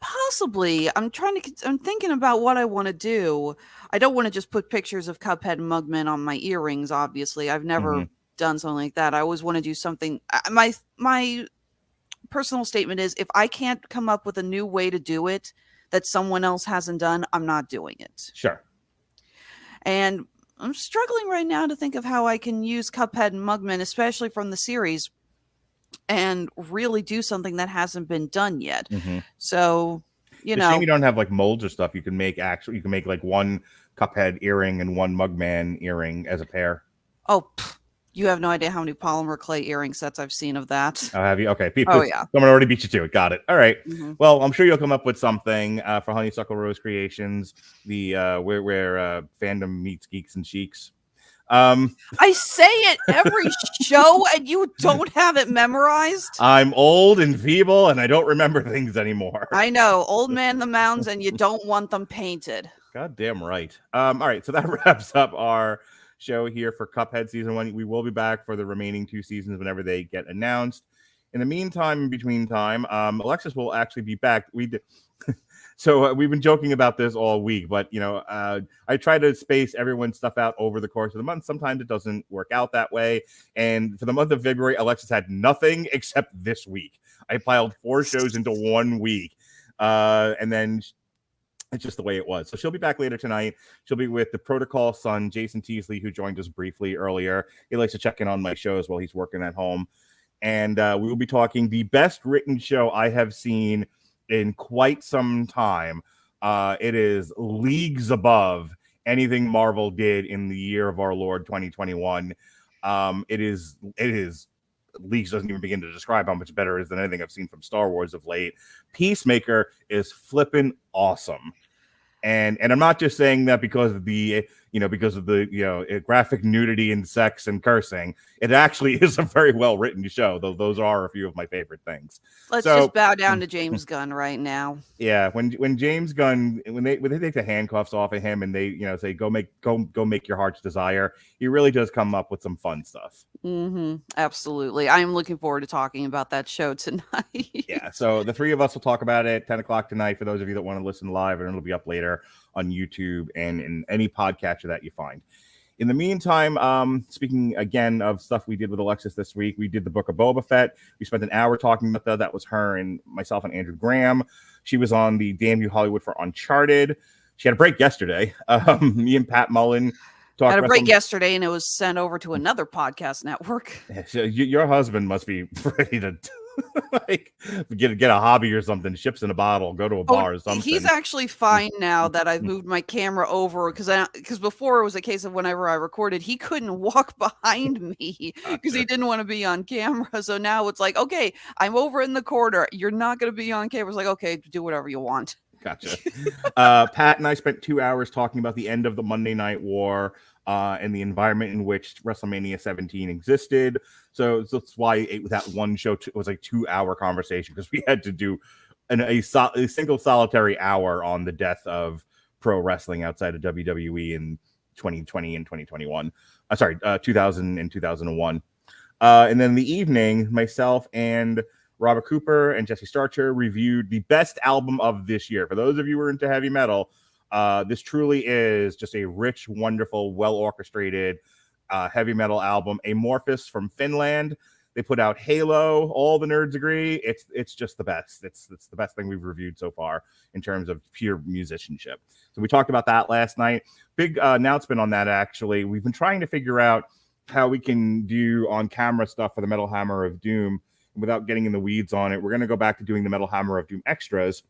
Possibly. I'm thinking about what I want to do. I don't want to just put pictures of Cuphead and Mugman on my earrings, obviously. I've never done something like that. I always want to do something. My personal statement is, if I can't come up with a new way to do it that someone else hasn't done, I'm not doing it. Sure. And I'm struggling right now to think of how I can use Cuphead and Mugman, especially from the series, and really do something that hasn't been done yet. So, shame you don't have like molds or stuff. You can make like one Cuphead earring and one Mugman earring as a pair. Oh, You have no idea how many polymer clay earring sets I've seen of that. Oh, have you? Okay. Oh, yeah. Someone already beat you to it. Got it. All right. Mhm. Well, I'm sure you'll come up with something for Honeysuckle Rose Creations, the where fandom meets geeks and sheiks. I say it every show, and you don't have it memorized. I'm old and feeble, and I don't remember things anymore. I know, old man in the mountains, and you don't want them painted. God damn right. All right, so that wraps up our show here for Cuphead Season 1. We will be back for the remaining 2 seasons whenever they get announced. In the meantime, in between time, Alexis will actually be back. So we've been joking about this all week, but I try to space everyone's stuff out over the course of the month. Sometimes it doesn't work out that way. And for the month of February, Alexis had nothing except this week. I piled 4 shows into 1 week, and then it's just the way it was. So she'll be back later tonight. She'll be with the Protocol son, Jason Teasley, who joined us briefly earlier. He likes to check in on my shows while he's working at home. And we will be talking the best written show I have seen in quite some time. It is leagues above anything Marvel did in the year of our Lord 2021. It is leagues doesn't even begin to describe how much better it is than anything I've seen from Star Wars of late. Peacemaker is flippin' awesome. And I'm not just saying that because of the graphic nudity and sex and cursing. It actually is a very well written show, though those are a few of my favorite things. Let's just bow down to James Gunn right now. Yeah, when James Gunn when they take the handcuffs off of him and they say go make your heart's desire, he really does come up with some fun stuff. Absolutely. I'm looking forward to talking about that show tonight. Yeah, so the 3 of us will talk about it 10 o'clock tonight for those of you that want to listen live, and it'll be up later on YouTube and in any podcatcher that you find. In the meantime, speaking again of stuff we did with Alexis this week, we did the Book of Boba Fett. We spent an hour talking about that. That was her and myself and Andrew Graham. She was on the Damn You Hollywood for Uncharted. She had a break yesterday. Me and Pat Mullen talked had a break yesterday, and it was sent over to another podcast network. So your husband must be ready to like get a hobby or something, ships in a bottle, go to a bar or something. He's actually fine now that I've moved my camera over, because before it was a case of whenever I recorded, he couldn't walk behind me because he didn't want to be on camera. So now it's like, okay, I'm over in the corner. You're not going to be on camera. It's like, okay, do whatever you want. Gotcha. Pat and I spent 2 hours talking about the end of the Monday Night War and the environment in which WrestleMania 17 existed. So that's why that one show was like 2-hour conversation, because we had to do a single solitary hour on the death of pro wrestling outside of WWE in 2020 and 2021. 2000 and 2001. And then the evening, myself and Robert Cooper and Jesse Starcher reviewed the best album of this year. For those of you who are into heavy metal, this truly is just a rich, wonderful, well-orchestrated heavy metal album. Amorphous from Finland. They put out Halo. All the nerds agree. It's just the best. It's the best thing we've reviewed so far in terms of pure musicianship. So we talked about that last night. Big announcement on that, actually. We've been trying to figure out how we can do on-camera stuff for the Metal Hammer of Doom without getting in the weeds on it. We're going to go back to doing the Metal Hammer of Doom extras,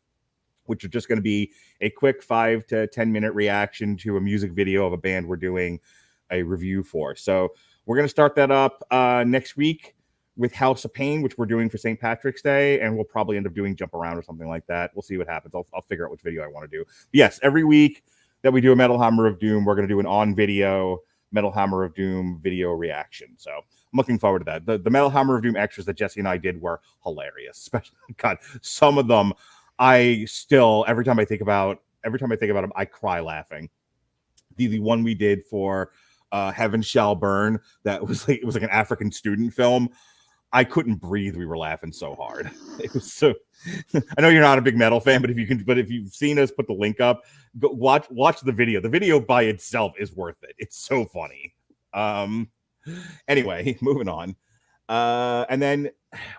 which are just going to be a quick 5 to 10 minute reaction to a music video of a band we're doing a review for. So we're going to start that up next week with House of Pain, which we're doing for St. Patrick's Day, and we'll probably end up doing Jump Around or something like that. We'll see what happens. I'll figure out which video I want to do. But yes, every week that we do a Metal Hammer of Doom, we're going to do an on-video Metal Hammer of Doom video reaction. So I'm looking forward to that. The Metal Hammer of Doom extras that Jesse and I did were hilarious. Especially, God, some of them I still, every time I think about them, I cry laughing. The one we did for Heaven Shall Burn, it was like an African student film. I couldn't breathe. We were laughing so hard. It was so. I know you're not a big metal fan, but if you've seen us put the link up, go watch the video. The video by itself is worth it. It's so funny. Anyway, moving on. And then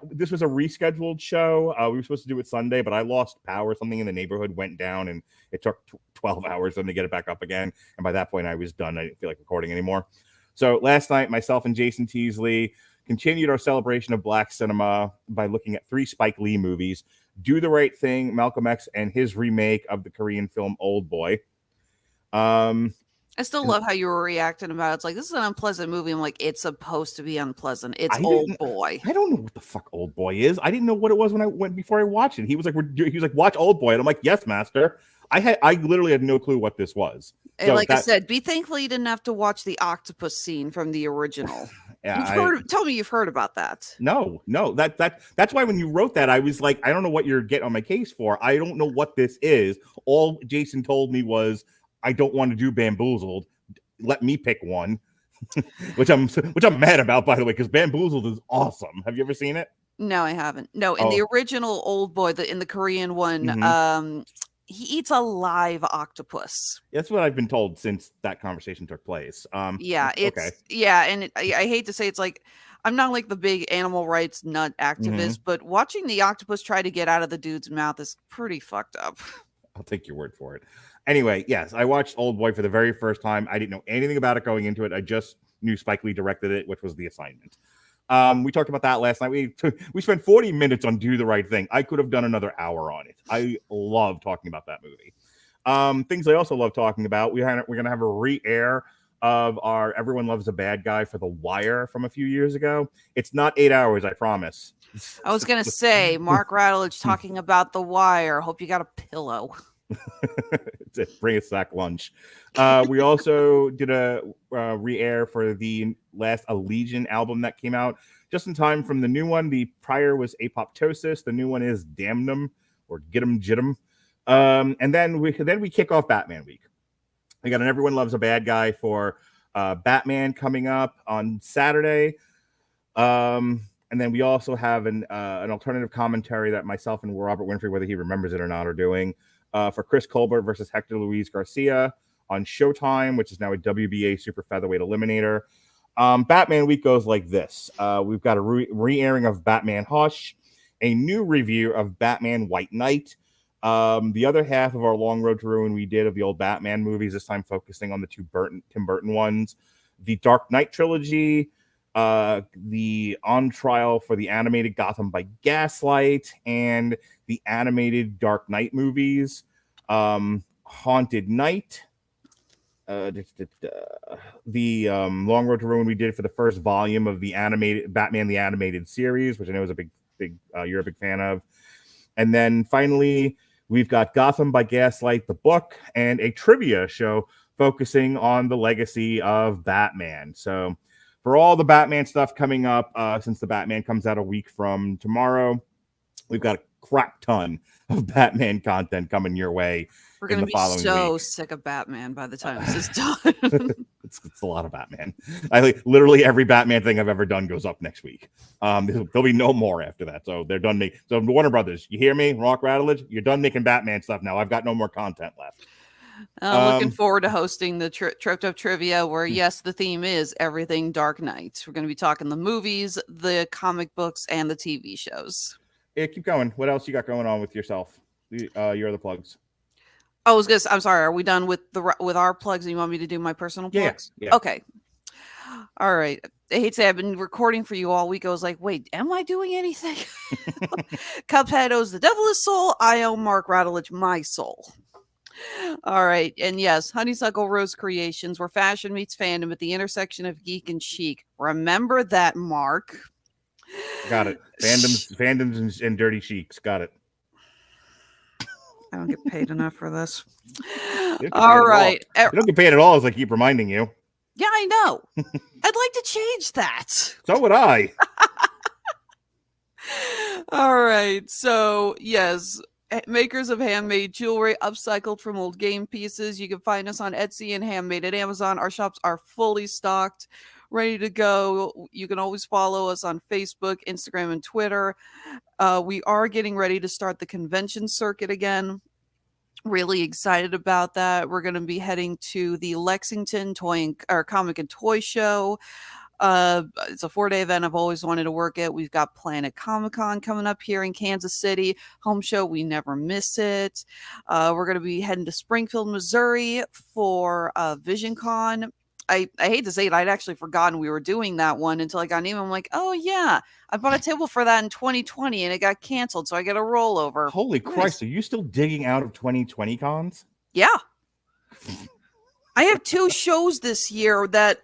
this was a rescheduled show. We were supposed to do it Sunday, but I lost power. Something in the neighborhood went down, and it took 12 hours then to get it back up again. And by that point, I was done. I didn't feel like recording anymore. So last night, myself and Jason Teasley continued our celebration of Black cinema by looking at 3 Spike Lee movies: Do the Right Thing, Malcolm X, and his remake of the Korean film Old Boy. I still love how you were reacting about it. It's like, this is an unpleasant movie. I'm like, it's supposed to be unpleasant. It's Old Boy. I don't know what the fuck Old Boy is. I didn't know what it was when I went before I watched it. He was like, watch Old Boy. And I'm like, yes, master. I literally had no clue what this was. And so I said, be thankful you didn't have to watch the octopus scene from the original. Yeah, tell me you've heard about that. No. That's why when you wrote that, I was like, I don't know what you're getting on my case for. I don't know what this is. All Jason told me was, I don't want to do Bamboozled. Let me pick one, which I'm mad about, by the way, because Bamboozled is awesome. Have you ever seen it? No, I haven't. No, in the original Old Boy, in the Korean one, he eats a live octopus. That's what I've been told since that conversation took place. Yeah, and I hate to say, it's like, I'm not like the big animal rights nut activist, but watching the octopus try to get out of the dude's mouth is pretty fucked up. I'll take your word for it. Anyway, yes, I watched Old Boy for the very first time. I didn't know anything about it going into it. I just knew Spike Lee directed it, which was The Assignment. We talked about that last night. We spent 40 minutes on Do the Right Thing. I could have done another hour on it. I love talking about that movie. Things I also love talking about. We're gonna have a re-air of our Everyone Loves a Bad Guy for The Wire from a few years ago. It's not 8 hours, I promise. I was gonna say, Mark Radulich talking about The Wire. Hope you got a pillow. Bring a sack lunch. We also did a re-air for the last Allegiant album that came out just in time from the new one. The prior was Apoptosis. The new one is Damnum or Get 'em Jit'em. And then we kick off Batman week. We got an Everyone Loves a Bad Guy for Batman coming up on Saturday. And then we also have an alternative commentary that myself and Robert Winfrey, whether he remembers it or not, are doing. For Chris Colbert versus Hector Luis Garcia on Showtime, which is now a WBA super featherweight eliminator. Batman week goes like this. We've got a re-airing of Batman Hush, a new review of Batman White Knight, the other half of our Long Road to Ruin we did of the old Batman movies, this time focusing on the two Tim Burton ones, the Dark Knight trilogy, the on trial for the animated Gotham by Gaslight, and the animated Dark Knight movies, Haunted Knight, the Long Road to Ruin we did for the first volume of the animated Batman the Animated Series, which I know is a big you're a big fan of. And then finally, we've got Gotham by Gaslight, the book, and a trivia show focusing on the legacy of Batman. So for all the Batman stuff coming up, since the Batman comes out a week from tomorrow, we've got a crap ton of Batman content coming your way. We're going to be so sick of Batman by the time this is done. It's a lot of Batman. Literally every Batman thing I've ever done goes up next week. There'll be no more after that. So they're done making. So Warner Brothers, you hear me? Rock Radulich, you're done making Batman stuff now. I've got no more content left. Looking forward to hosting the Tripped Up Trivia, where yes, the theme is everything Dark Knight. We're going to be talking the movies, the comic books, and the TV shows. Yeah, keep going. What else you got going on with yourself? Your other plugs. I was I'm sorry. Are we done with our plugs? And you want me to do my personal plugs? Yeah. Okay. All right. I hate to say I've been recording for you all week. I was like, wait, am I doing anything? Cuphead owes the devil his soul. I owe Mark Radulich my soul. All right. And yes, Honeysuckle Rose Creations, where fashion meets fandom at the intersection of geek and chic. Remember that, Mark. Got it. Fandoms and dirty cheiks. Got it. I don't get paid enough for this. All right. You don't get paid at all, as I keep reminding you. Yeah, I know. I'd like to change that. So would I. All right. So, yes, makers of handmade jewelry upcycled from old game pieces. You can find us on Etsy and Handmade at Amazon. Our shops are fully stocked, ready to go. You can always follow us on Facebook, Instagram, and Twitter. We are getting ready to start the convention circuit again. Really excited about that. We're going to be heading to the Lexington Comic and Toy Show. It's a 4-day event I've always wanted to work at. We've got Planet Comic-Con coming up here in Kansas City. Home show, we never miss it. We're going to be heading to Springfield, Missouri for VisionCon. I hate to say it, I'd actually forgotten we were doing that one until I got an email. I'm like, oh yeah, I bought a table for that in 2020 and it got canceled, so I get a rollover. Holy Christ, are you still digging out of 2020 cons? Yeah. I have 2 shows this year that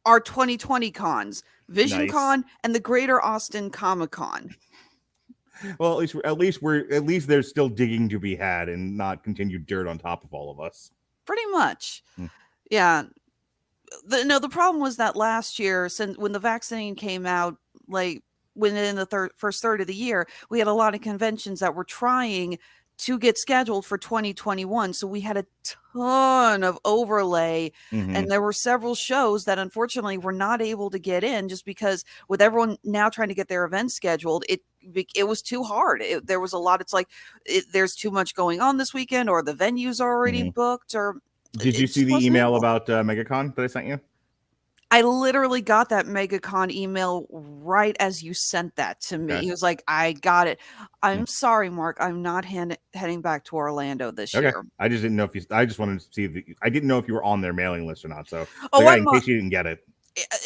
are 2020 cons, Vision Nice. Con and the Greater Austin Comic Con. Well, at least there's still digging to be had and not continued dirt on top of all of us. Pretty much. Hmm. Yeah. The problem was that last year, since when the vaccine came out, like within the first third of the year, we had a lot of conventions that were trying to get scheduled for 2021. So we had a ton of overlay, and there were several shows that unfortunately were not able to get in just because with everyone now trying to get their events scheduled, it was too hard. There was a lot. It's like there's too much going on this weekend, or the venue's already booked, or did you see the email about MegaCon that I sent you? I literally got that MegaCon email right as you sent that to me. Okay. He was like, I got it. I'm sorry, Mark. I'm not heading back to Orlando this year. I just didn't know I just wanted to see I didn't know if you were on their mailing list or not. So, in case you didn't get it.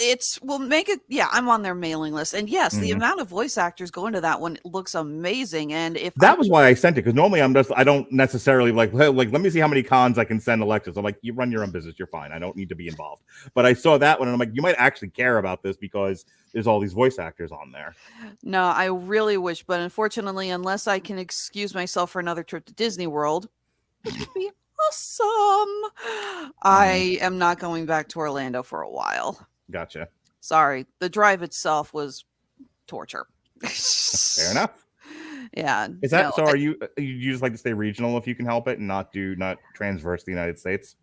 I'm on their mailing list, and yes, the amount of voice actors going to that one looks amazing. And that was why I sent it, because normally I don't necessarily like let me see how many cons I can send Alexis. I'm like, you run your own business, you're fine. I don't need to be involved. But I saw that one, and I'm like, you might actually care about this because there's all these voice actors on there. No, I really wish, but unfortunately, unless I can excuse myself for another trip to Disney World, which would be awesome, I am not going back to Orlando for a while. Gotcha. Sorry. The drive itself was torture. Fair enough. Yeah. Is that so? Are you just like to stay regional if you can help it and not transverse the United States?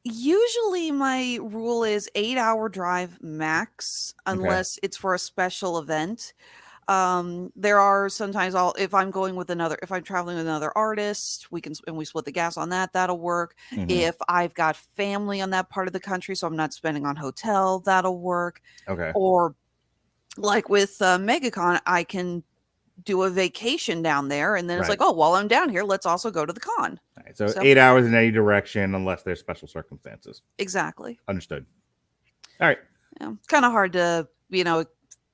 Usually my rule is 8-hour drive max, unless it's for a special event. There are sometimes if I'm traveling with another artist, we split the gas on that. That'll work. If I've got family on that part of the country, so I'm not spending on hotel, that'll work. Okay. Or like with MegaCon, I can do a vacation down there, and then it's like, oh, while I'm down here, let's also go to the con. All right, so 8 hours in any direction, unless there's special circumstances. Exactly. Understood. All right. Yeah, it's kind of hard to,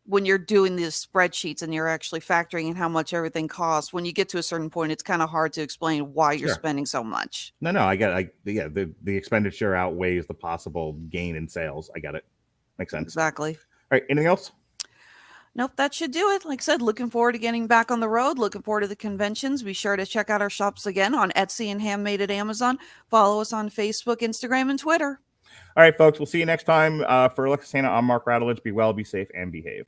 when you're doing these spreadsheets and you're actually factoring in how much everything costs, when you get to a certain point, it's kind of hard to explain why you're spending so much. No, I get it. The expenditure outweighs the possible gain in sales. I get it. Makes sense. Exactly. All right. Anything else? Nope, that should do it. Like I said, looking forward to getting back on the road. Looking forward to the conventions. Be sure to check out our shops again on Etsy and Handmade at Amazon. Follow us on Facebook, Instagram, and Twitter. All right, folks. We'll see you next time. For Alexis, Hejna, I'm Mark Radulich. Be well, be safe, and behave.